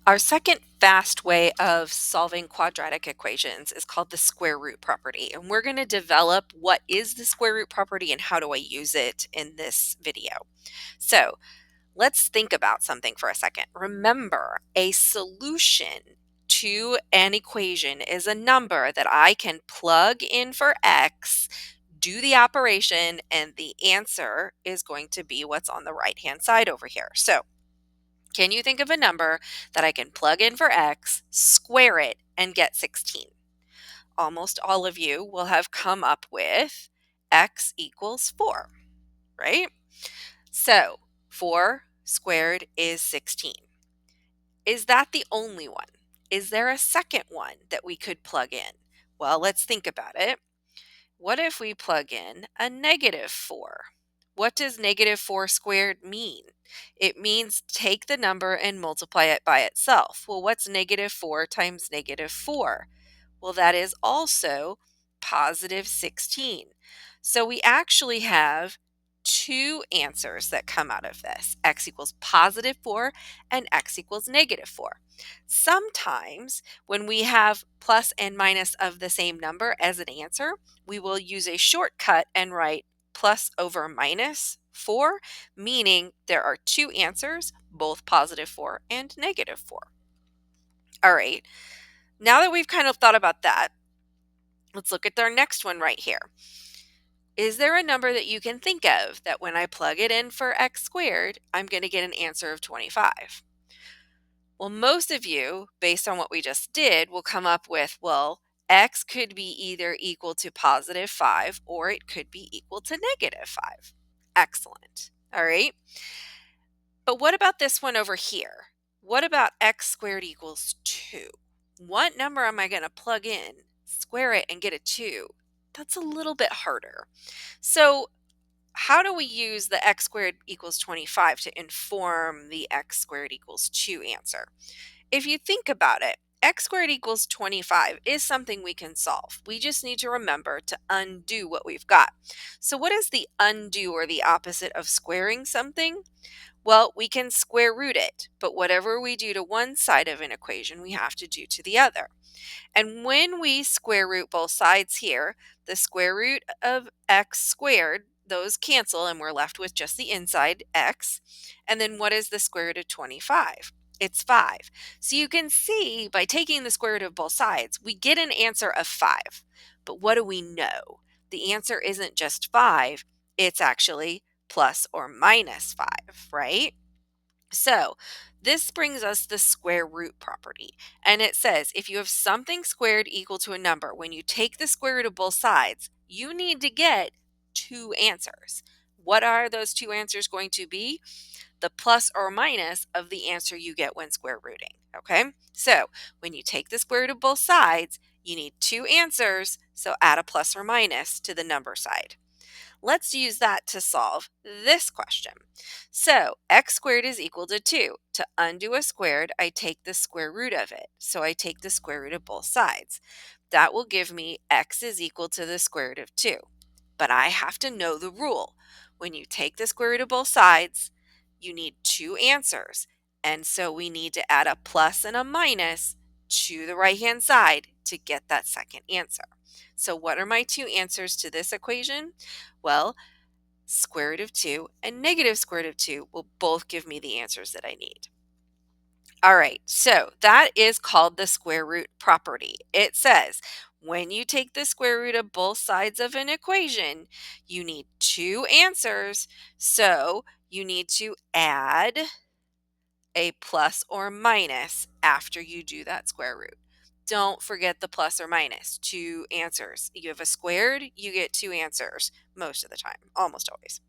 Our second fast way of solving quadratic equations is called the square root property. And we're going to develop what is the square root property and how do I use it in this video. So let's think about something for a second. Remember, a solution to an equation is a number that I can plug in for x, do the operation, and the answer is going to be what's on the right-hand side over here. So can you think of a number that I can plug in for x, square it, and get 16? Almost all of you will have come up with x equals 4, right? So 4 squared is 16. Is that the only one? Is there a second one that we could plug in? Well, let's think about it. What if we plug in a -4? What does -4 squared mean? It means take the number and multiply it by itself. Well, what's -4 times -4? Well, that is also positive 16. So we actually have two answers that come out of this. X equals positive 4 and x equals -4. Sometimes when we have plus and minus of the same number as an answer, we will use a shortcut and write plus over minus 4, meaning there are two answers, both positive 4 and -4. All right, now that we've kind of thought about that, let's look at our next one right here. Is there a number that you can think of that when I plug it in for x squared, I'm going to get an answer of 25? Well, most of you, based on what we just did, will come up with, well, x could be either equal to positive 5 or it could be equal to -5. Excellent. All right. But what about this one over here? What about x squared equals 2? What number am I going to plug in, square it, and get a 2? That's a little bit harder. So how do we use the x squared equals 25 to inform the x squared equals 2 answer? If you think about it, x squared equals 25 is something we can solve. We just need to remember to undo what we've got. So what is the undo or the opposite of squaring something? Well, we can square root it, but whatever we do to one side of an equation, we have to do to the other. And when we square root both sides here, the square root of x squared, those cancel and we're left with just the inside x. And then what is the square root of 25? It's 5. So you can see by taking the square root of both sides, we get an answer of 5. But what do we know? The answer isn't just 5, it's actually plus or minus 5, right? So this brings us the square root property. And it says if you have something squared equal to a number, when you take the square root of both sides, you need to get two answers. What are those two answers going to be? The plus or minus of the answer you get when square rooting. Okay, so when you take the square root of both sides, you need two answers, so add a plus or minus to the number side. Let's use that to solve this question. So x squared is equal to 2. To undo a squared, I take the square root of it. So I take the square root of both sides. That will give me x is equal to the square root of 2. But I have to know the rule. When you take the square root of both sides, you need two answers. And so we need to add a plus and a minus to the right-hand side to get that second answer. So what are my two answers to this equation? Well, square root of 2 and negative square root of 2 will both give me the answers that I need. All right, so that is called the square root property. It says when you take the square root of both sides of an equation, you need two answers. So you need to add a plus or minus after you do that square root. Don't forget the plus or minus, two answers. You have a squared, you get two answers most of the time, almost always.